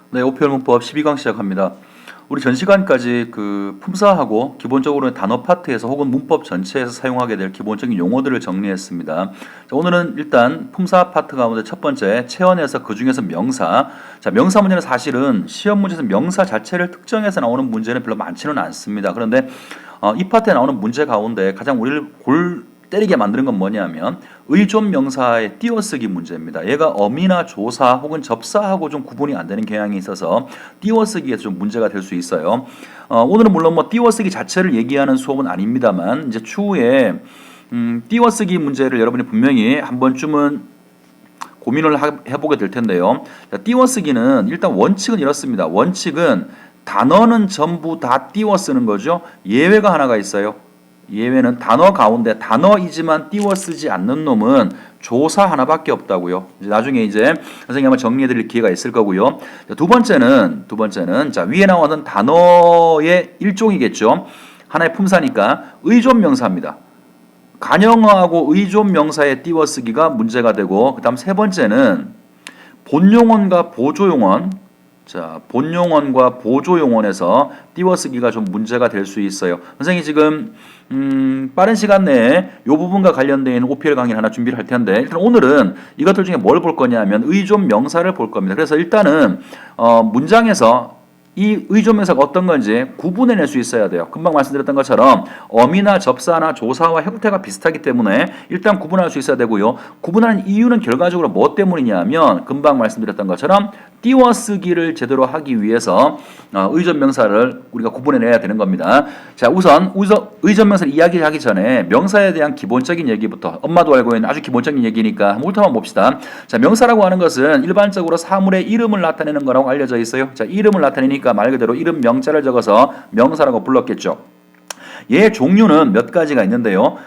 네, 오피열문법 12강 시작합니다. 우리 전 시간까지 그 품사하고 기본적으로 단어 파트에서 혹은 문법 전체에서 사용하게 될 기본적인 용어들을 정리했습니다. 자, 오늘은 일단 품사 파트 가운데 첫 번째 체언에서 그 중에서 명사. 자, 명사 문제는 사실은 시험 문제에서 명사 자체를 특정해서 나오는 문제는 별로 많지는 않습니다. 그런데 이 파트에 나오는 문제 가운데 가장 우리를 골 때리게 만드는 건 뭐냐면 의존 명사의 띄어쓰기 문제입니다. 얘가 어미나 조사 혹은 접사하고 좀 구분이 안 되는 경향이 있어서 띄어쓰기에서 좀 문제가 될 수 있어요. 오늘은 물론 뭐 띄어쓰기 자체를 얘기하는 수업은 아닙니다만 이제 추후에 띄어쓰기 문제를 여러분이 분명히 한 번쯤은 고민을 해보게 될 텐데요. 자, 띄어쓰기는 일단 원칙은 이렇습니다. 원칙은 단어는 전부 다 띄워 쓰는 거죠. 예외가 하나가 있어요. 예외는 단어 가운데 단어이지만 띄워 쓰지 않는 놈은 조사 하나밖에 없다고요. 나중에 이제 선생님이 한번 정리해 드릴 기회가 있을 거고요. 두 번째는 자, 위에 나오는 단어의 일종이겠죠. 하나의 품사니까 의존 명사입니다. 간영어하고 의존 명사의 띄워쓰기가 문제가 되고, 그다음 세 번째는 본용언과 보조용언. 자, 본용언과 보조용언에서 띄워쓰기가 좀 문제가 될 수 있어요. 선생님이 지금 빠른 시간 내에 이 부분과 관련되어 있는 OPL 강의를 하나 준비를 할 텐데, 일단 오늘은 이것들 중에 뭘 볼 거냐면 의존 명사를 볼 겁니다. 그래서 일단은 문장에서 이 의존 명사가 어떤 건지 구분해낼 수 있어야 돼요. 금방 말씀드렸던 것처럼 어미나 접사나 조사와 형태가 비슷하기 때문에 일단 구분할 수 있어야 되고요. 구분하는 이유는 결과적으로 뭐 때문이냐면 금방 말씀드렸던 것처럼 띄워쓰기를 제대로 하기 위해서 의존 명사를 우리가 구분해내야 되는 겁니다. 자, 우선 의존 명사를 이야기하기 전에 명사에 대한 기본적인 얘기부터, 엄마도 알고 있는 아주 기본적인 얘기니까 한번 훑어만 봅시다. 자, 명사라고 하는 것은 일반적으로 사물의 이름을 나타내는 거라고 알려져 있어요. 자, 이름을 나타내니까 말 그대로 이름 명자를 적어서 명사라고 불렀겠죠. 얘의 종류는 몇 가지가 있는데요.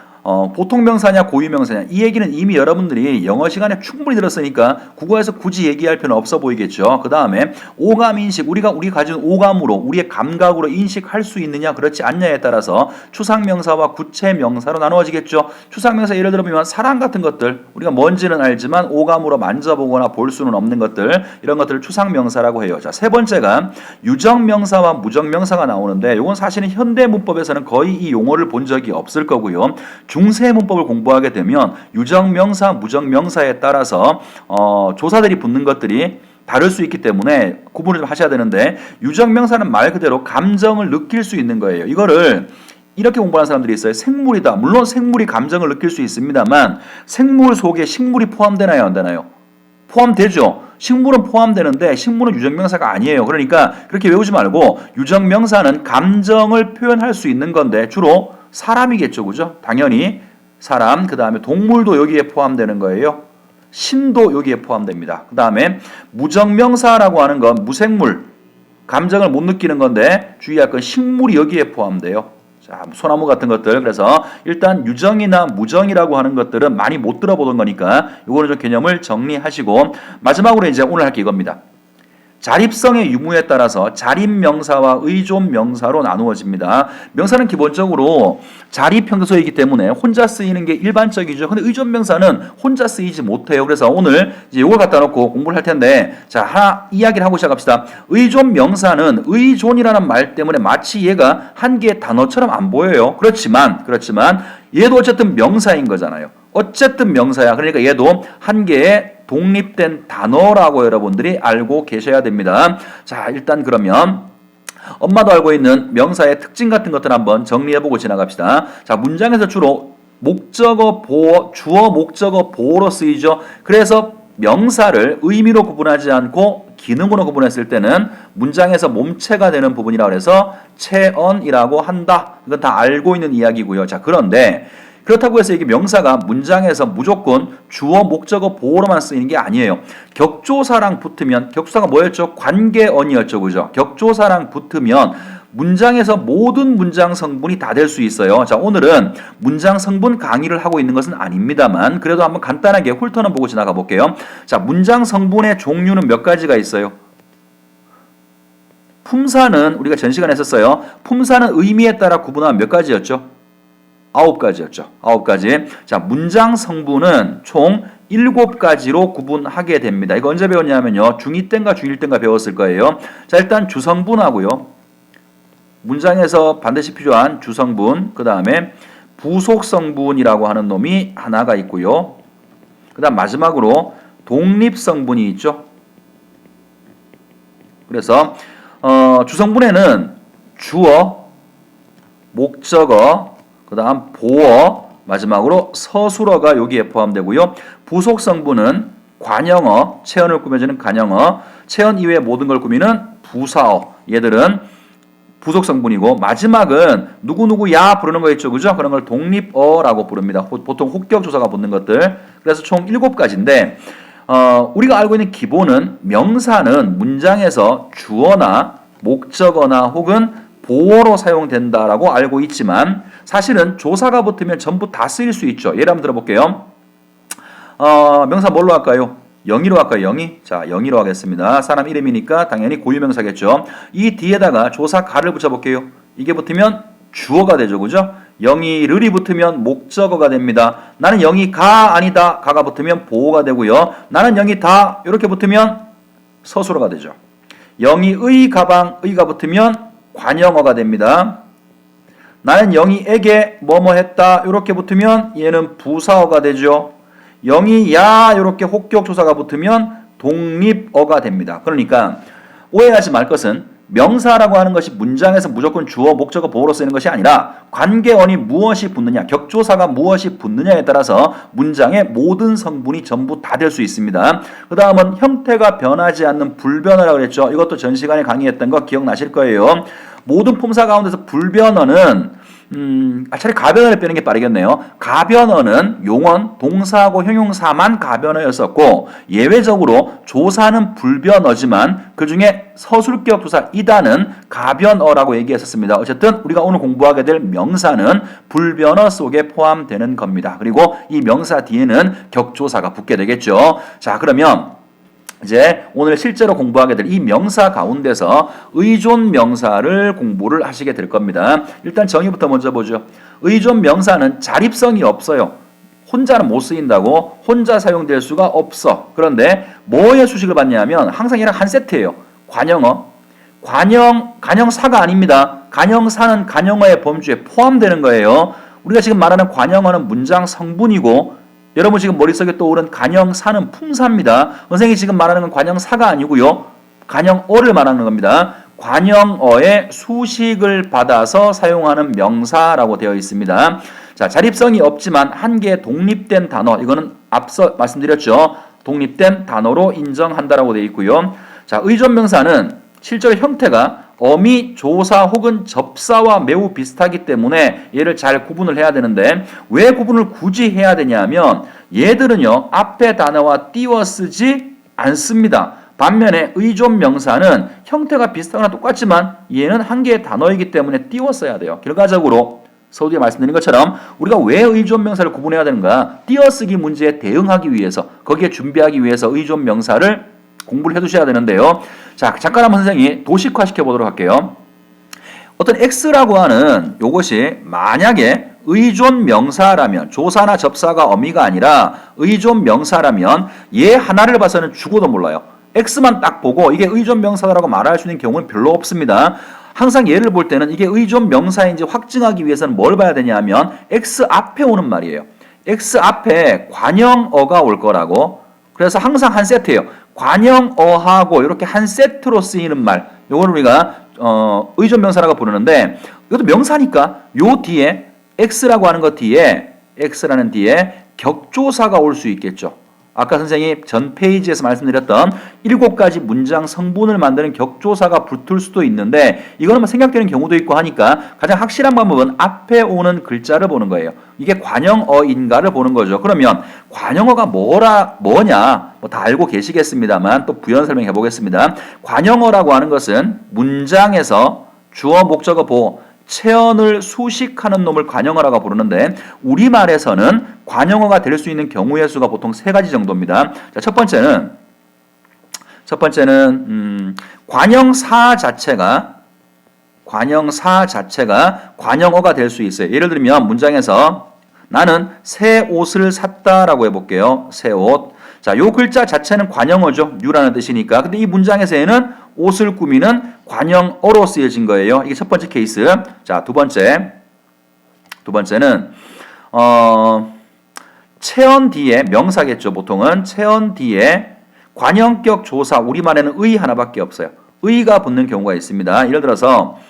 보통 명사냐 고유 명사냐, 이 얘기는 이미 여러분들이 영어 시간에 충분히 들었으니까 국어에서 굳이 얘기할 필요는 없어 보이겠죠. 그 다음에 오감 인식, 우리가 가진 오감으로 우리의 감각으로 인식할 수 있느냐 그렇지 않냐에 따라서 추상 명사와 구체 명사로 나누어지겠죠. 추상 명사 예를 들어보면 사람 같은 것들, 우리가 뭔지는 알지만 오감으로 만져보거나 볼 수는 없는 것들, 이런 것들을 추상 명사라고 해요. 자, 세 번째가 유정 명사와 무정 명사가 나오는데, 이건 사실은 현대 문법에서는 거의 이 용어를 본 적이 없을 거고요. 중세 문법을 공부하게 되면 유정명사, 무정명사에 따라서 조사들이 붙는 것들이 다를 수 있기 때문에 구분을 좀 하셔야 되는데, 유정명사는 말 그대로 감정을 느낄 수 있는 거예요. 이거를 이렇게 공부하는 사람들이 있어요. 생물이다. 물론 생물이 감정을 느낄 수 있습니다만 생물 속에 식물이 포함되나요, 안 되나요? 포함되죠. 식물은 포함되는데 식물은 유정명사가 아니에요. 그러니까 그렇게 외우지 말고 유정명사는 감정을 표현할 수 있는 건데 주로 사람이겠죠. 그죠? 당연히 사람, 그 다음에 동물도 여기에 포함되는 거예요. 신도 여기에 포함됩니다. 그 다음에 무정명사라고 하는 건 무생물, 감정을 못 느끼는 건데 주의할 건 식물이 여기에 포함돼요. 자, 소나무 같은 것들. 그래서 일단 유정이나 무정이라고 하는 것들은 많이 못 들어보던 거니까 이거는 좀 개념을 정리하시고, 마지막으로 이제 오늘 할 게 이겁니다. 자립성의 유무에 따라서 자립명사와 의존명사로 나누어집니다. 명사는 기본적으로 자립형소이기 때문에 혼자 쓰이는 게 일반적이죠. 근데 의존명사는 혼자 쓰이지 못해요. 그래서 오늘 이제 이걸 갖다 놓고 공부를 할 텐데, 자, 하나 이야기를 하고 시작합시다. 의존명사는 의존이라는 말 때문에 마치 얘가 한 개의 단어처럼 안 보여요. 그렇지만 얘도 어쨌든 명사인 거잖아요. 어쨌든 명사야. 그러니까 얘도 한 개의 독립된 단어라고 여러분들이 알고 계셔야 됩니다. 자, 일단 그러면 엄마도 알고 있는 명사의 특징 같은 것들 한번 정리해보고 지나갑시다. 자, 문장에서 주로 목적어 보어, 주어 목적어 보어로 쓰이죠. 그래서 명사를 의미로 구분하지 않고 기능으로 구분했을 때는 문장에서 몸체가 되는 부분이라고 해서 체언이라고 한다. 이건 다 알고 있는 이야기고요. 자, 그런데 그렇다고 해서 이게 명사가 문장에서 무조건 주어 목적어 보어로만 쓰이는 게 아니에요. 격조사랑 붙으면, 격조사가 뭐였죠? 관계언이었죠. 그죠? 격조사랑 붙으면 문장에서 모든 문장 성분이 다 될 수 있어요. 자, 오늘은 문장 성분 강의를 하고 있는 것은 아닙니다만 그래도 한번 간단하게 훑어는 보고 지나가 볼게요. 자, 문장 성분의 종류는 몇 가지가 있어요? 품사는 우리가 전 시간에 했었어요. 품사는 의미에 따라 구분하면 몇 가지였죠? 9가지였죠. 9가지. 자, 문장 성분은 총 7가지로 구분하게 됩니다. 이거 언제 배웠냐면요. 중2 땐가 중1 땐가 배웠을 거예요. 자, 일단 주성분하고요. 문장에서 반드시 필요한 주성분, 그 다음에 부속성분이라고 하는 놈이 하나가 있고요. 그 다음 마지막으로 독립성분이 있죠. 그래서 주성분에는 주어, 목적어, 그 다음 보어, 마지막으로 서술어가 여기에 포함되고요. 부속성분은 관형어, 체언을 꾸며주는 관형어, 체언 이외의 모든 걸 꾸미는 부사어, 얘들은 부속성분이고, 마지막은 누구누구야 부르는 거 있죠, 그죠? 그런 걸 독립어라고 부릅니다. 보통 혹격조사가 붙는 것들. 그래서 총 7가지인데 우리가 알고 있는 기본은 명사는 문장에서 주어나 목적어나 혹은 보어로 사용된다라고 알고 있지만 사실은 조사가 붙으면 전부 다 쓰일 수 있죠. 예를 한번 들어볼게요. 명사 뭘로 할까요? 영의로 할까요? 영의? 자, 영의로 하겠습니다. 사람 이름이니까 당연히 고유명사겠죠. 이 뒤에다가 조사 가를 붙여볼게요. 이게 붙으면 주어가 되죠. 그죠? 영의를이 붙으면 목적어가 됩니다. 나는 영의가 아니다. 가가 붙으면 보어가 되고요. 나는 영의다. 이렇게 붙으면 서술어가 되죠. 영의의 가방, 의가 붙으면 관형어가 됩니다. 나는 영의에게 뭐뭐 했다. 이렇게 붙으면 얘는 부사어가 되죠. 영의야 이렇게 혹격조사가 붙으면 독립어가 됩니다. 그러니까 오해하지 말 것은 명사라고 하는 것이 문장에서 무조건 주어, 목적어, 보어로 쓰이는 것이 아니라 관계어니 무엇이 붙느냐, 격조사가 무엇이 붙느냐에 따라서 문장의 모든 성분이 전부 다 될 수 있습니다. 그 다음은 형태가 변하지 않는 불변어라고 그랬죠. 이것도 전 시간에 강의했던 거 기억나실 거예요. 모든 품사 가운데서 불변어는 차라리 가변어를 빼는 게 빠르겠네요. 가변어는 용언, 동사하고 형용사만 가변어였었고 예외적으로 조사는 불변어지만 그 중에 서술격 조사 이다는 가변어라고 얘기했었습니다. 어쨌든 우리가 오늘 공부하게 될 명사는 불변어 속에 포함되는 겁니다. 그리고 이 명사 뒤에는 격조사가 붙게 되겠죠. 자, 그러면 이제 오늘 실제로 공부하게 될 이 명사 가운데서 의존 명사를 공부를 하시게 될 겁니다. 일단 정의부터 먼저 보죠. 의존 명사는 자립성이 없어요. 혼자는 못 쓰인다고 혼자 사용될 수가 없어. 그런데 뭐의 수식을 받냐면 항상 얘랑 한 세트예요. 관형어. 관형사가 아닙니다. 관형사는 관형어의 범주에 포함되는 거예요. 우리가 지금 말하는 관형어는 문장 성분이고 여러분 지금 머릿속에 떠오른 관형사는 품사입니다. 선생님이 지금 말하는 건 관형사가 아니고요. 관형어를 말하는 겁니다. 관형어의 수식을 받아서 사용하는 명사라고 되어 있습니다. 자, 자립성이 없지만 한 개의 독립된 단어, 이거는 앞서 말씀드렸죠. 독립된 단어로 인정한다라고 되어 있고요. 자, 의존명사는 실제로 형태가 어미, 조사 혹은 접사와 매우 비슷하기 때문에 얘를 잘 구분을 해야 되는데 왜 구분을 굳이 해야 되냐면 얘들은요 앞에 단어와 띄워 쓰지 않습니다. 반면에 의존 명사는 형태가 비슷하거나 똑같지만 얘는 한 개의 단어이기 때문에 띄워 써야 돼요. 결과적으로 서두에 말씀드린 것처럼 우리가 왜 의존 명사를 구분해야 되는가? 띄어쓰기 문제에 대응하기 위해서 거기에 준비하기 위해서 의존 명사를 공부를 해두셔야 되는데요. 자, 잠깐 한번 선생님이 도식화 시켜보도록 할게요. 어떤 X라고 하는 요것이 만약에 의존 명사라면 조사나 접사가 어미가 아니라 의존 명사라면 얘 하나를 봐서는 죽어도 몰라요. X만 딱 보고 이게 의존 명사라고 말할 수 있는 경우는 별로 없습니다. 항상 얘를 볼 때는 이게 의존 명사인지 확증하기 위해서는 뭘 봐야 되냐면 X 앞에 오는 말이에요. X 앞에 관형어가 올 거라고. 그래서 항상 한 세트예요. 관형어하고 이렇게 한 세트로 쓰이는 말, 요걸 우리가 의존 명사라고 부르는데 이것도 명사니까 요 뒤에 X라고 하는 것 뒤에 X라는 뒤에 격조사가 올 수 있겠죠. 아까 선생님이 전 페이지에서 말씀드렸던 7가지 문장 성분을 만드는 격조사가 붙을 수도 있는데 이거는 뭐 생략되는 경우도 있고 하니까 가장 확실한 방법은 앞에 오는 글자를 보는 거예요. 이게 관형어인가를 보는 거죠. 그러면 관형어가 뭐냐 뭐 다 알고 계시겠습니다만 또 부연 설명해 보겠습니다. 관형어라고 하는 것은 문장에서 주어, 목적어, 보어 체언을 수식하는 놈을 관형어라고 부르는데 우리말에서는 관형어가 될 수 있는 경우의 수가 보통 3가지 정도입니다. 자, 첫 번째는 관형사 자체가 관형어가 될 수 있어요. 예를 들면 문장에서 나는 새 옷을 샀다라고 해볼게요. 새 옷. 자, 요 글자 자체는 관형어죠. 뉴라는 뜻이니까. 근데 이 문장에서는 옷을 꾸미는 관형어로 쓰여진 거예요. 이게 첫 번째 케이스. 자, 두 번째는 체언 뒤에 명사겠죠. 보통은 체언 뒤에 관형격 조사, 우리말에는 의 하나밖에 없어요. 의가 붙는 경우가 있습니다. 예를 들어서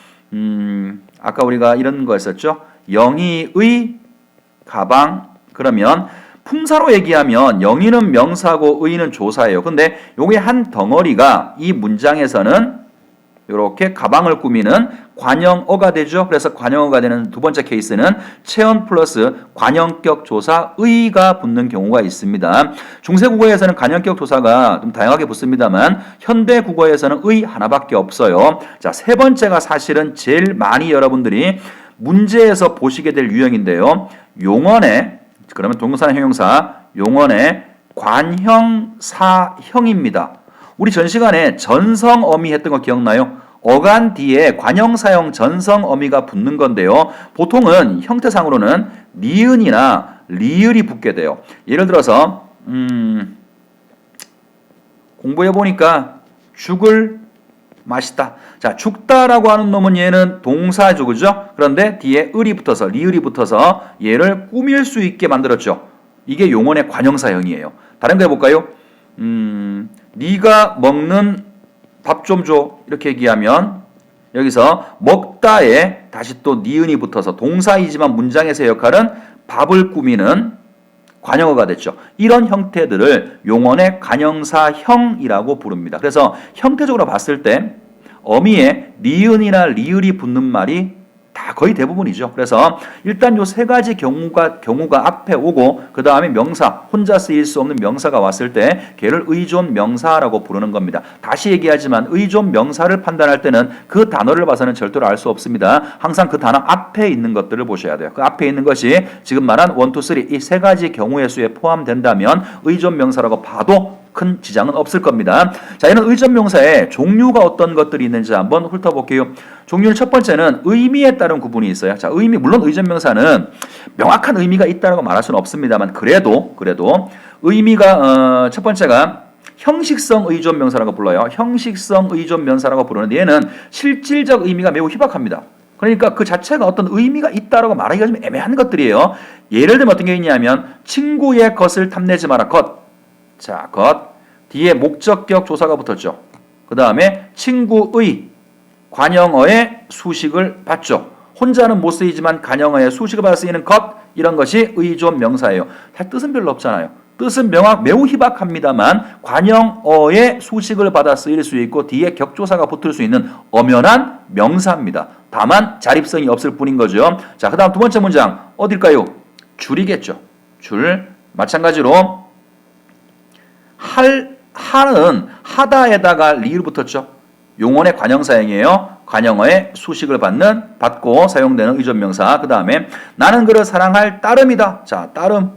아까 우리가 이런 거 했었죠. 영희의 가방. 그러면 품사로 얘기하면 영희는 명사고 의는 조사예요. 근데 요게 한 덩어리가 이 문장에서는 이렇게 가방을 꾸미는 관형어가 되죠. 그래서 관형어가 되는 두 번째 케이스는 체언 플러스 관형격 조사 의가 붙는 경우가 있습니다. 중세국어에서는 관형격 조사가 좀 다양하게 붙습니다만 현대국어에서는 의 하나밖에 없어요. 자, 세 번째가 사실은 제일 많이 여러분들이 문제에서 보시게 될 유형인데요. 용언의, 그러면 동사나 형용사, 용언의 관형사형입니다. 우리 전 시간에 전성어미 했던 거 기억나요? 어간 뒤에 관형사형 전성어미가 붙는 건데요. 보통은 형태상으로는 니은이나 리을이 붙게 돼요. 예를 들어서 공부해 보니까 죽을 마시다. 자, 죽다라고 하는 놈은 얘는 동사죠, 그죠? 그런데 뒤에 을이 붙어서 리을이 붙어서 얘를 꾸밀 수 있게 만들었죠. 이게 용언의 관형사형이에요. 다른 거 해볼까요? 네가 먹는 밥 좀 줘. 이렇게 얘기하면 여기서 먹다에 다시 또 니은이 붙어서 동사이지만 문장에서의 역할은 밥을 꾸미는 관형어가 됐죠. 이런 형태들을 용언의 관형사형이라고 부릅니다. 그래서 형태적으로 봤을 때 어미에 니은이나 리을이 붙는 말이 다 거의 대부분이죠. 그래서 일단 요 세 가지 경우가 앞에 오고 그 다음에 명사, 혼자 쓰일 수 없는 명사가 왔을 때 걔를 의존 명사라고 부르는 겁니다. 다시 얘기하지만 의존 명사를 판단할 때는 그 단어를 봐서는 절대로 알 수 없습니다. 항상 그 단어 앞에 있는 것들을 보셔야 돼요. 그 앞에 있는 것이 지금 말한 1, 2, 3 이 세 가지 경우의 수에 포함된다면 의존 명사라고 봐도 큰 지장은 없을 겁니다. 자, 이런 의존 명사의 종류가 어떤 것들이 있는지 한번 훑어볼게요. 종류는 첫 번째는 의미에 따른 구분이 있어요. 자, 의미, 물론 의존 명사는 명확한 의미가 있다라고 말할 수는 없습니다만 그래도 의미가 첫 번째가 형식성 의존 명사라고 불러요. 형식성 의존 명사라고 부르는데 얘는 실질적 의미가 매우 희박합니다. 그러니까 그 자체가 어떤 의미가 있다라고 말하기가 좀 애매한 것들이에요. 예를 들면 어떤 게 있냐면 친구의 것을 탐내지 마라. 것. 자, 것. 뒤에 목적격 조사가 붙었죠. 그 다음에 친구의 관형어의 수식을 받죠. 혼자는 못 쓰이지만 관형어의 수식을 받아 쓰이는 것, 이런 것이 의존 명사예요. 사실 뜻은 별로 없잖아요. 뜻은 매우 희박합니다만 관형어의 수식을 받아 쓰일 수 있고 뒤에 격조사가 붙을 수 있는 엄연한 명사입니다. 다만 자립성이 없을 뿐인 거죠. 자, 그 다음 두 번째 문장 어딜까요? 줄이겠죠. 줄. 마찬가지로 하는 하다에다가 리을 붙었죠. 용언의 관형사형이에요. 관형어의 수식을 받고 사용되는 의존명사. 그 다음에 나는 그를 사랑할 따름이다. 자, 따름.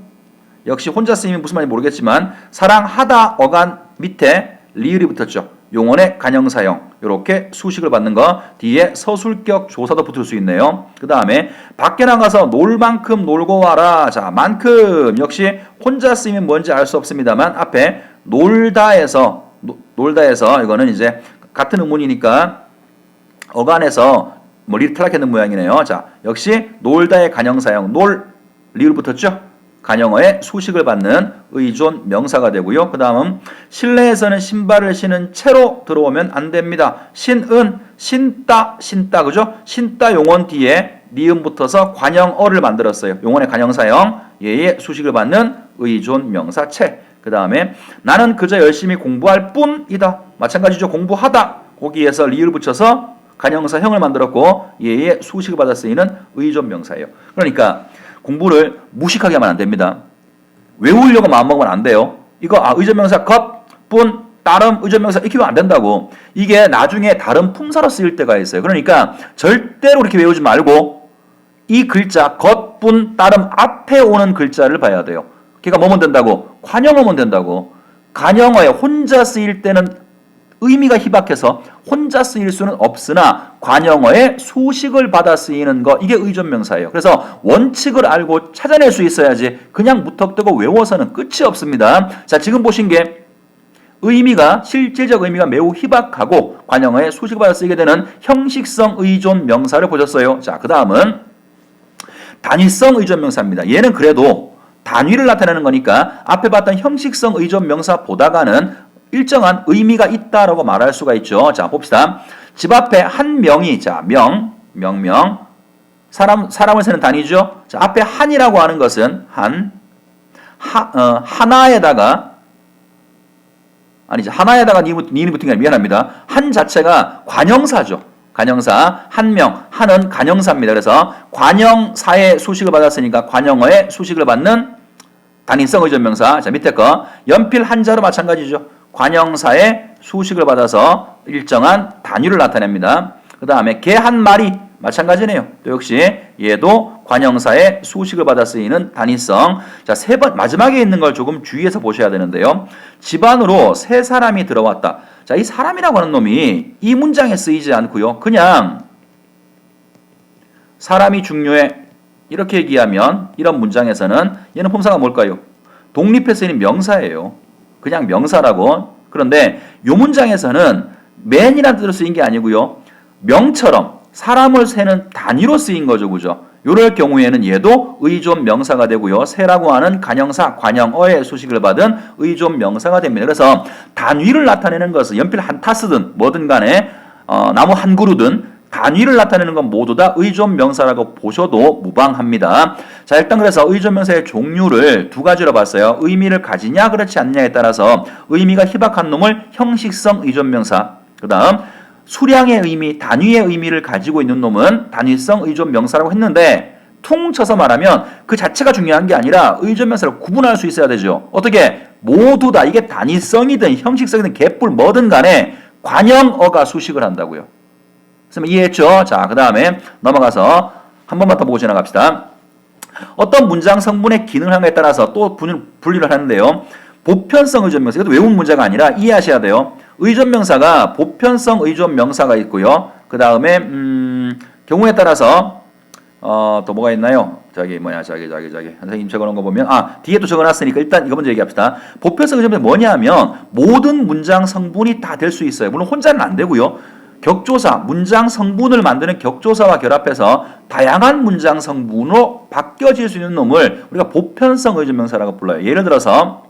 역시 혼자 쓰이면 무슨 말인지 모르겠지만 사랑하다 어간 밑에 리을이 붙었죠. 용언의 관형사형. 이렇게 수식을 받는 거. 뒤에 서술격 조사도 붙을 수 있네요. 그 다음에 밖에 나가서 놀 만큼 놀고 와라. 자, 만큼 역시 혼자 쓰이면 뭔지 알 수 없습니다만 앞에 놀다에서 이거는 이제 같은 의문이니까 어간에서 리를 탈락했는 모양이네요. 자, 역시 놀다의 관형사형. 리을 붙었죠. 관형어의 수식을 받는 의존 명사가 되고요. 그 다음은 실내에서는 신발을 신은 채로 들어오면 안 됩니다. 신다, 그죠? 신다 용언 뒤에 니은 붙어서 관형어를 만들었어요. 용언의 관형사형, 얘의 수식을 받는 의존 명사 채. 그 다음에 나는 그저 열심히 공부할 뿐이다. 마찬가지죠. 공부하다. 거기에서 리을 붙여서 관형사형을 만들었고 얘의 수식을 받아 쓰이는 의존 명사예요. 그러니까 공부를 무식하게 하면 안 됩니다. 외우려고 마음먹으면 안 돼요. 이거 의존명사 것, 뿐, 따름, 의존명사 이렇게 하면 안 된다고. 이게 나중에 다른 품사로 쓰일 때가 있어요. 그러니까 절대로 이렇게 외우지 말고 이 글자 것, 뿐, 따름 앞에 오는 글자를 봐야 돼요. 그러니까 뭐면 된다고? 관형어면 된다고. 관형어에 혼자 쓰일 때는 의미가 희박해서 혼자 쓰일 수는 없으나 관용어의 수식을 받아 쓰이는 거, 이게 의존명사예요. 그래서 원칙을 알고 찾아낼 수 있어야지 그냥 무턱대고 외워서는 끝이 없습니다. 자, 지금 보신 게 의미가, 실질적 의미가 매우 희박하고 관용어의 수식을 받아 쓰이게 되는 형식성 의존 명사를 보셨어요. 자, 그 다음은 단위성 의존 명사입니다. 얘는 그래도 단위를 나타내는 거니까 앞에 봤던 형식성 의존 명사 보다가는 일정한 의미가 있다라고 말할 수가 있죠. 자, 봅시다. 집 앞에 한 명이, 자, 명명, 사람을 세는 단위죠. 자, 앞에 한이라고 하는 것은 하나에다가 니은이 붙은 게 아니라 미안합니다. 한 자체가 관형사죠. 관형사, 한 명, 한은 관형사입니다. 그래서 관형사의 수식을 받았으니까 관형어의 수식을 받는 단위성 의존명사. 자, 밑에 거 연필 한자로 마찬가지죠. 관형사의 수식을 받아서 일정한 단위를 나타냅니다. 그 다음에 개 한 마리 마찬가지네요. 또 역시 얘도 관형사의 수식을 받아 쓰이는 단위성. 자, 마지막에 있는 걸 조금 주의해서 보셔야 되는데요. 집 안으로 세 사람이 들어왔다. 자, 이 사람이라고 하는 놈이 이 문장에 쓰이지 않고요. 그냥 사람이 중요해 이렇게 얘기하면 이런 문장에서는 얘는 품사가 뭘까요? 독립해서 쓰이는 명사예요. 그냥 명사라고. 그런데 이 문장에서는 man이라는 뜻으로 쓰인 게 아니고요. 명처럼 사람을 세는 단위로 쓰인 거죠. 그죠? 이럴 경우에는 얘도 의존 명사가 되고요. 세라고 하는 관형사, 관형어의 수식을 받은 의존 명사가 됩니다. 그래서 단위를 나타내는 것은 연필 한 타스든 뭐든 간에 나무 한 그루든 단위를 나타내는 건 모두 다 의존 명사라고 보셔도 무방합니다. 자, 일단 그래서 의존 명사의 종류를 두 가지로 봤어요. 의미를 가지냐 그렇지 않느냐에 따라서 의미가 희박한 놈을 형식성 의존 명사, 그 다음 수량의 의미, 단위의 의미를 가지고 있는 놈은 단위성 의존 명사라고 했는데 퉁쳐서 말하면 그 자체가 중요한 게 아니라 의존 명사를 구분할 수 있어야 되죠. 어떻게? 모두 다 이게 단위성이든 형식성이든 개뿔 뭐든 간에 관형어가 수식을 한다고요. 그래서 이해했죠? 자, 그 다음에 넘어가서 한 번만 더 보고 지나갑시다. 어떤 문장 성분의 기능하에 따라서 또 분류를 하는데요. 보편성 의존명사, 이것도 외운 문제가 아니라 이해하셔야 돼요. 의존명사가 보편성 의존명사가 있고요. 그 다음에 경우에 따라서 또 뭐가 있나요? 저기 선생님 적어놓은 거 보면 뒤에 또 적어놨으니까 일단 이거 먼저 얘기합시다. 보편성 의존명사 뭐냐면 모든 문장 성분이 다 될 수 있어요. 물론 혼자는 안 되고요. 격조사, 문장 성분을 만드는 격조사와 결합해서 다양한 문장 성분으로 바뀌어질 수 있는 놈을 우리가 보편성 의존명사라고 불러요. 예를 들어서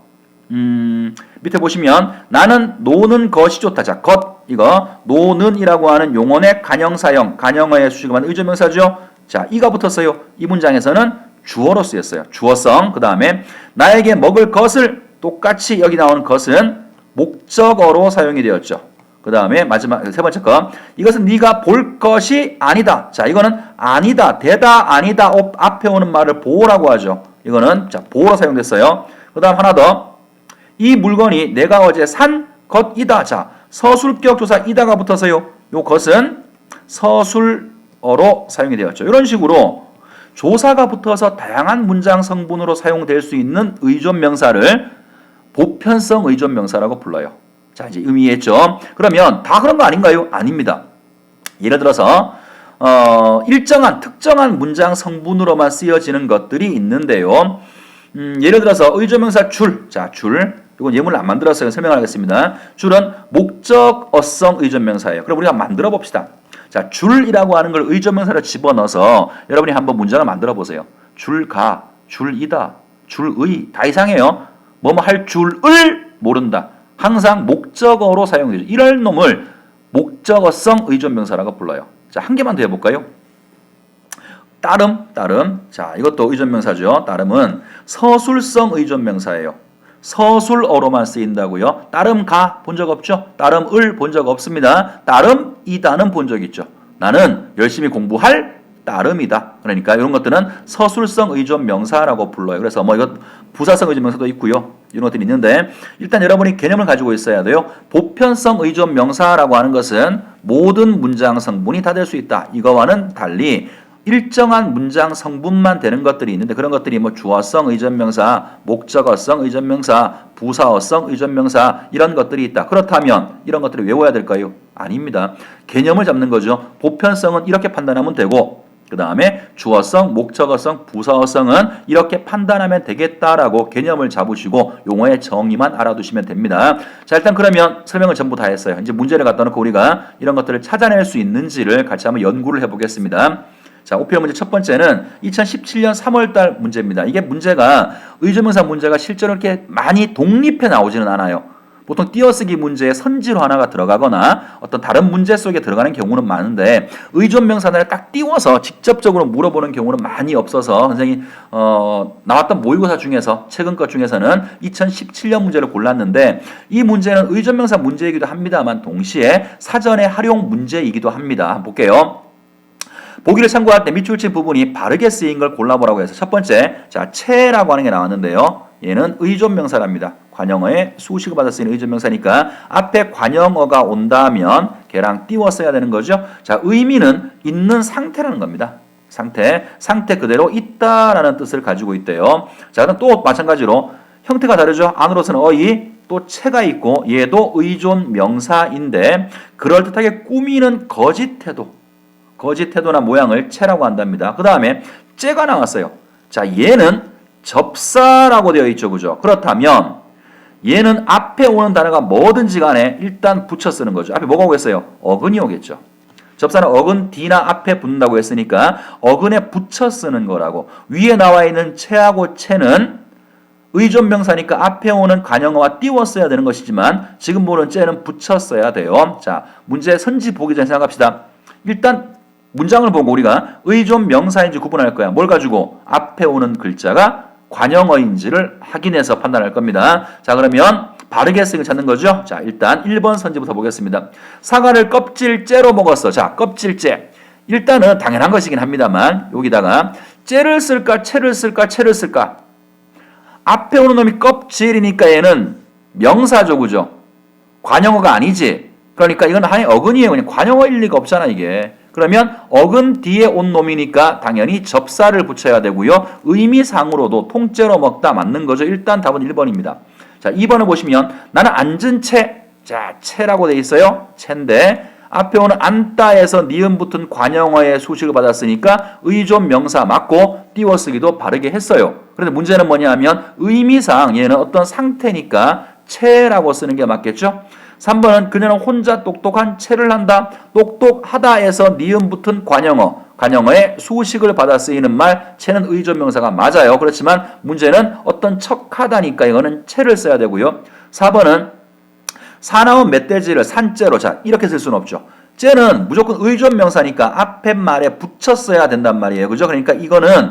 밑에 보시면 나는 노는 것이 좋다. 자, 것 이거 노는이라고 하는 용언의 관형사형, 관형어의 수식을 받는 의존명사죠. 자, 이가 붙었어요. 이 문장에서는 주어로 쓰였어요. 주어성. 그 다음에 나에게 먹을 것을, 똑같이 여기 나오는 것은 목적어로 사용이 되었죠. 그 다음에 마지막 세 번째 거, 이것은 네가 볼 것이 아니다. 자, 이거는 아니다, 되다, 아니다 앞에 오는 말을 보호라고 하죠. 이거는 자 보호로 사용됐어요. 그 다음 하나 더, 이 물건이 내가 어제 산 것이다. 자, 서술격 조사 이다가 붙어서요. 요 것은 서술어로 사용이 되었죠. 이런 식으로 조사가 붙어서 다양한 문장 성분으로 사용될 수 있는 의존 명사를 보편성 의존 명사라고 불러요. 자, 이제 의미했죠. 그러면 다 그런 거 아닌가요? 아닙니다. 예를 들어서 일정한 특정한 문장 성분으로만 쓰여지는 것들이 있는데요. 예를 들어서 의존명사 줄. 자, 줄. 이건 예문을 안 만들었어요. 설명을 하겠습니다. 줄은 목적어성 의존명사예요. 그럼 우리가 만들어 봅시다. 자, 줄이라고 하는 걸 의존명사로 집어넣어서 여러분이 한번 문장을 만들어 보세요. 줄가, 줄이다, 줄의 다 이상해요. 뭐뭐 할 줄을 모른다. 항상 목적어로 사용되죠. 이럴 놈을 목적어성 의존명사라고 불러요. 자, 한 개만 더 해볼까요? 따름. 자, 이것도 의존명사죠. 따름은 서술성 의존명사예요. 서술어로만 쓰인다고요. 따름가 본 적 없죠? 따름을 본 적 없습니다. 따름이다는 본 적 있죠. 나는 열심히 공부할 따름이다. 그러니까 이런 것들은 서술성 의존명사라고 불러요. 그래서 뭐 이것 부사성 의존명사도 있고요. 이런 것들이 있는데 일단 여러분이 개념을 가지고 있어야 돼요. 보편성 의존명사라고 하는 것은 모든 문장 성분이 다 될 수 있다. 이거와는 달리 일정한 문장 성분만 되는 것들이 있는데 그런 것들이 뭐 주어성 의존명사, 목적어성 의존명사, 부사어성, 의존명사 이런 것들이 있다. 그렇다면 이런 것들을 외워야 될까요? 아닙니다. 개념을 잡는 거죠. 보편성은 이렇게 판단하면 되고 그 다음에 주어성, 목적어성, 부사어성은 이렇게 판단하면 되겠다라고 개념을 잡으시고 용어의 정의만 알아두시면 됩니다. 자, 일단 그러면 설명을 전부 다 했어요. 이제 문제를 갖다 놓고 우리가 이런 것들을 찾아낼 수 있는지를 같이 한번 연구를 해보겠습니다. 자, 오피어 문제 첫 번째는 2017년 3월달 문제입니다. 이게 문제가 의존명사 문제가 실제로 이렇게 많이 독립해 나오지는 않아요. 보통 띄어쓰기 문제에 선지로 하나가 들어가거나 어떤 다른 문제 속에 들어가는 경우는 많은데 의존명사를 딱 띄워서 직접적으로 물어보는 경우는 많이 없어서 선생님이 나왔던 모의고사 중에서 최근 것 중에서는 2017년 문제를 골랐는데 이 문제는 의존명사 문제이기도 합니다만 동시에 사전의 활용 문제이기도 합니다. 한번 볼게요. 보기를 참고할 때 밑줄 친 부분이 바르게 쓰인 걸 골라보라고 해서 첫 번째, 자, 채라고 하는 게 나왔는데요. 얘는 의존명사랍니다. 관형어에 수식을 받아 쓰이는 의존명사니까 앞에 관형어가 온다면 걔랑 띄워 써야 되는 거죠. 자, 의미는 있는 상태라는 겁니다. 상태 그대로 있다라는 뜻을 가지고 있대요. 자, 그럼 또 마찬가지로 형태가 다르죠. 안으로서는 어이, 또 채가 있고 얘도 의존명사인데 그럴듯하게 꾸미는 거짓 태도나 모양을 채라고 한답니다. 그 다음에 째가 나왔어요. 자, 얘는 접사라고 되어 있죠. 그죠? 그렇다면 얘는 앞에 오는 단어가 뭐든지 간에 일단 붙여 쓰는 거죠. 앞에 뭐가 오겠어요? 어근이 오겠죠. 접사는 어근 뒤나 앞에 붙는다고 했으니까 어근에 붙여 쓰는 거라고. 위에 나와 있는 채하고 채는 의존명사니까 앞에 오는 관형어와 띄워 써야 되는 것이지만 지금 보는 째는 붙여 써야 돼요. 자, 문제 선지 보기 전에 생각합시다. 일단 문장을 보고 우리가 의존명사인지 구분할 거야. 뭘 가지고? 앞에 오는 글자가 관형어인지를 확인해서 판단할 겁니다. 자, 그러면 바르게 쓰기 찾는 거죠. 자, 일단 1번 선지부터 보겠습니다. 사과를 껍질째로 먹었어. 자, 껍질째. 일단은 당연한 것이긴 합니다만 여기다가 째를 쓸까 채를 쓸까? 앞에 오는 놈이 껍질이니까 얘는 명사죠. 그죠? 관형어가 아니지. 그러니까 이건 하나의 어근이에요. 그냥 관형어일 리가 없잖아 이게. 그러면 어근 뒤에 온 놈이니까 당연히 접사를 붙여야 되고요. 의미상으로도 통째로 먹다 맞는 거죠. 일단 답은 1번입니다. 자, 2번을 보시면 나는 앉은 채. 자, 채라고 돼 있어요. 채인데 앞에 오는 앉다에서 니은 붙은 관형어의 수식을 받았으니까 의존 명사 맞고 띄워쓰기도 바르게 했어요. 그런데 문제는 뭐냐면 의미상 얘는 어떤 상태니까 채라고 쓰는 게 맞겠죠. 3번은 그녀는 혼자 똑똑한 채를 한다. 똑똑하다에서 니은 붙은 관형어의 수식을 받아 쓰이는 말 채는 의존명사가 맞아요. 그렇지만 문제는 어떤 척하다니까 이거는 채를 써야 되고요. 4번은 사나운 멧돼지를 산째로. 자, 이렇게 쓸 수는 없죠. 째는 무조건 의존명사니까 앞에 말에 붙였어야 된단 말이에요. 그죠? 그러니까 이거는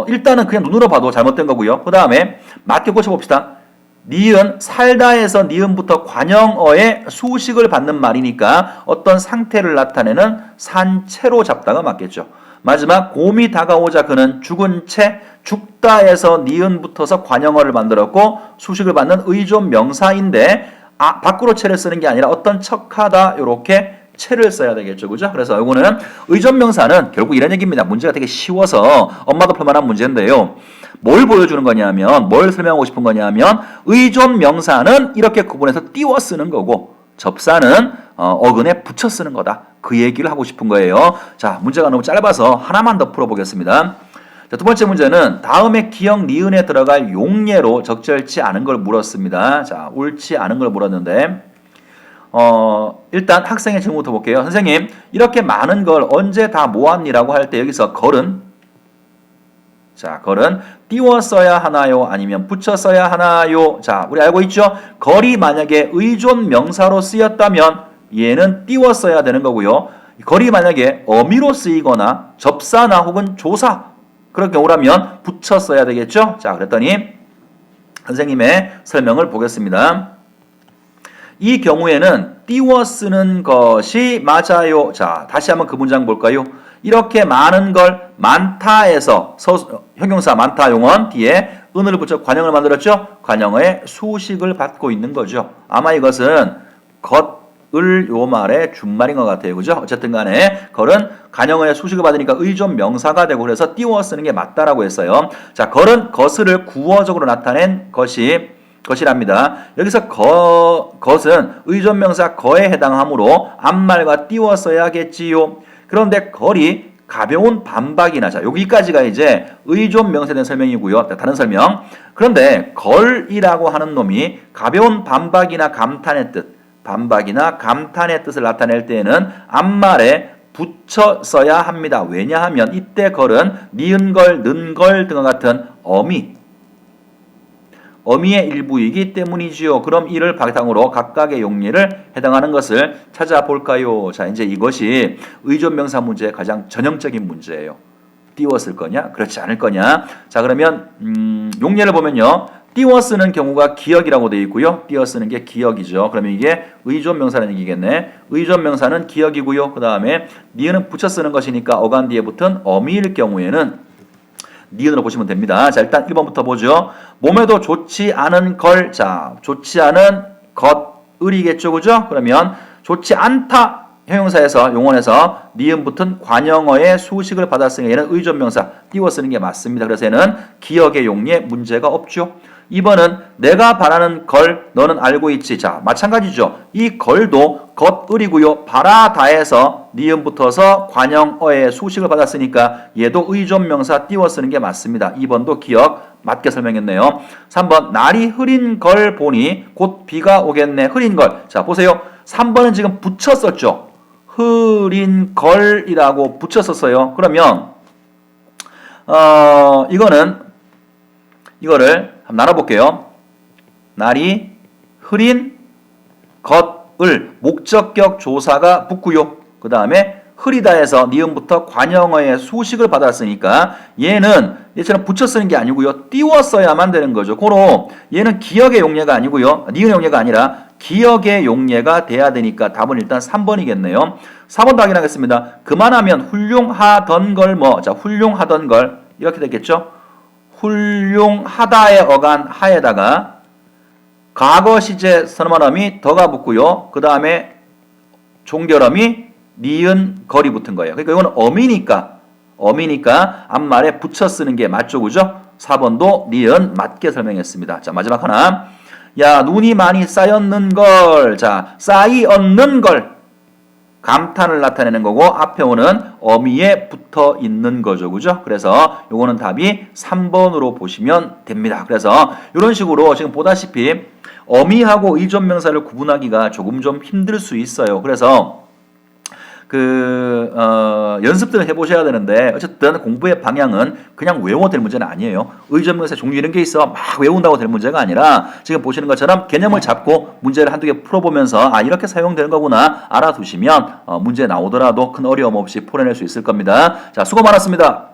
일단은 그냥 눈으로 봐도 잘못된 거고요. 그 다음에 맞게 고쳐봅시다. 니은 살다에서 니은부터 관형어의 수식을 받는 말이니까 어떤 상태를 나타내는 산채로 잡다가 맞겠죠. 마지막 곰이 다가오자 그는 죽은 채. 죽다에서 니은 붙어서 관형어를 만들었고 수식을 받는 의존 명사인데 밖으로 채를 쓰는 게 아니라 어떤 척하다 이렇게 채를 써야 되겠죠. 그죠? 그래서 이거는 의존 명사는 결국 이런 얘기입니다. 문제가 되게 쉬워서 엄마도 풀만한 문제인데요. 뭘 보여주는 거냐면 뭘 설명하고 싶은 거냐면 의존 명사는 이렇게 구분해서 띄워 쓰는 거고 접사는 어근에 붙여 쓰는 거다. 그 얘기를 하고 싶은 거예요. 자, 문제가 너무 짧아서 하나만 더 풀어보겠습니다. 자, 두 번째 문제는 다음에 기역 니은에 들어갈 용례로 적절치 않은 걸 물었습니다. 자, 옳지 않은 걸 물었는데 일단 학생의 질문부터 볼게요. 선생님, 이렇게 많은 걸 언제 다 모았니라고 할 때 여기서 걸은 띄워 써야 하나요? 아니면 붙여 써야 하나요? 자, 우리 알고 있죠? 걸이 만약에 의존 명사로 쓰였다면 얘는 띄워 써야 되는 거고요. 걸이 만약에 어미로 쓰이거나 접사나 혹은 조사 그런 경우라면 붙여 써야 되겠죠? 자, 그랬더니 선생님의 설명을 보겠습니다. 이 경우에는 띄워 쓰는 것이 맞아요. 자, 다시 한번 그 문장 볼까요? 이렇게 많은 걸 많다에서 형용사 많다 용언 뒤에 은을 붙여 관형을 만들었죠. 관형어의 수식을 받고 있는 거죠. 아마 이것은 걸 요 말의 준말인 것 같아요. 그죠? 어쨌든 간에 걸은 관형어의 수식을 받으니까 의존 명사가 되고 그래서 띄워 쓰는 게 맞다라고 했어요. 자, 걸은 것을 구어적으로 나타낸 것이 것이랍니다. 여기서 것은 의존명사 거에 해당하므로 앞말과 띄웠어야겠지요. 그런데 걸이 가벼운 반박이나, 자, 여기까지가 이제 의존명사에 대한 설명이고요. 다른 설명. 그런데 걸이라고 하는 놈이 가벼운 반박이나 감탄의 뜻, 반박이나 감탄의 뜻을 나타낼 때에는 앞말에 붙여 써야 합니다. 왜냐하면 이때 걸은 니은걸, 는걸 등과 같은 어미의 일부이기 때문이지요. 그럼 이를 바탕으로 각각의 용례를 해당하는 것을 찾아볼까요? 자, 이제 이것이 의존명사 문제의 가장 전형적인 문제예요. 띄웠을 거냐? 그렇지 않을 거냐? 자, 그러면 용례를 보면요. 띄워 쓰는 경우가 기역이라고 되어 있고요. 띄워 쓰는 게 기역이죠. 그러면 이게 의존명사라는 얘기겠네. 의존명사는 기역이고요. 그 다음에 니은은 붙여 쓰는 것이니까 어간 뒤에 붙은 어미일 경우에는 니은으로 보시면 됩니다. 자, 일단 1번부터 보죠. 몸에도 좋지 않은 걸, 자, 좋지 않은 것을이겠죠, 그죠? 그러면 좋지 않다 형용사에서 용언에서 니은 붙은 관형어의 수식을 받았으니 얘는 의존명사 띄워 쓰는 게 맞습니다. 그래서 얘는 기억의 용례 문제가 없죠. 2번은 내가 바라는 걸 너는 알고 있지. 자, 마찬가지죠. 이 걸도 것을이고요. 바라다에서 니은 붙어서 관형어의 수식을 받았으니까 얘도 의존명사 띄워 쓰는 게 맞습니다. 2번도 기억 맞게 설명했네요. 3번 날이 흐린 걸 보니 곧 비가 오겠네. 흐린 걸. 자, 보세요. 3번은 지금 붙였었죠. 흐린 걸이라고 붙였었어요. 그러면 이거를 한번 나눠볼게요. 날이 흐린 것을 목적격 조사가 붙고요. 그 다음에 흐리다에서 니은부터 관형어의 수식을 받았으니까 얘는 얘처럼 붙여 쓰는 게 아니고요. 띄워 써야만 되는 거죠. 고로 얘는 기억의 용례가 아니고요. 니은의 용례가 아니라 기억의 용례가 돼야 되니까 답은 일단 3번이겠네요. 4번도 확인하겠습니다. 그만하면 훌륭하던 걸 뭐, 자, 훌륭하던 걸 이렇게 되겠죠. 훌륭하다의 어간 하에다가 과거 시제 선언어미 더가 붙고요. 그 다음에 종결어미 니은 걸이 붙은 거예요. 그러니까 이건 어미니까 앞말에 붙여 쓰는 게 맞죠, 그죠? 4번도 니은 맞게 설명했습니다. 자, 마지막 하나. 야, 눈이 많이 쌓였는 걸. 자, 쌓이었는 걸. 감탄을 나타내는 거고 앞에 오는 어미에 붙어 있는 거죠. 그죠? 그래서 요거는 답이 3번으로 보시면 됩니다. 그래서 이런 식으로 지금 보다시피 어미하고 의존명사를 구분하기가 조금 좀 힘들 수 있어요. 그래서 연습들을 해보셔야 되는데 어쨌든 공부의 방향은 그냥 외워야 될 문제는 아니에요. 의존명사 종류 이런 게 있어 막 외운다고 될 문제가 아니라 지금 보시는 것처럼 개념을 잡고 문제를 한두 개 풀어보면서 이렇게 사용되는 거구나 알아두시면 문제 나오더라도 큰 어려움 없이 풀어낼 수 있을 겁니다. 자, 수고 많았습니다.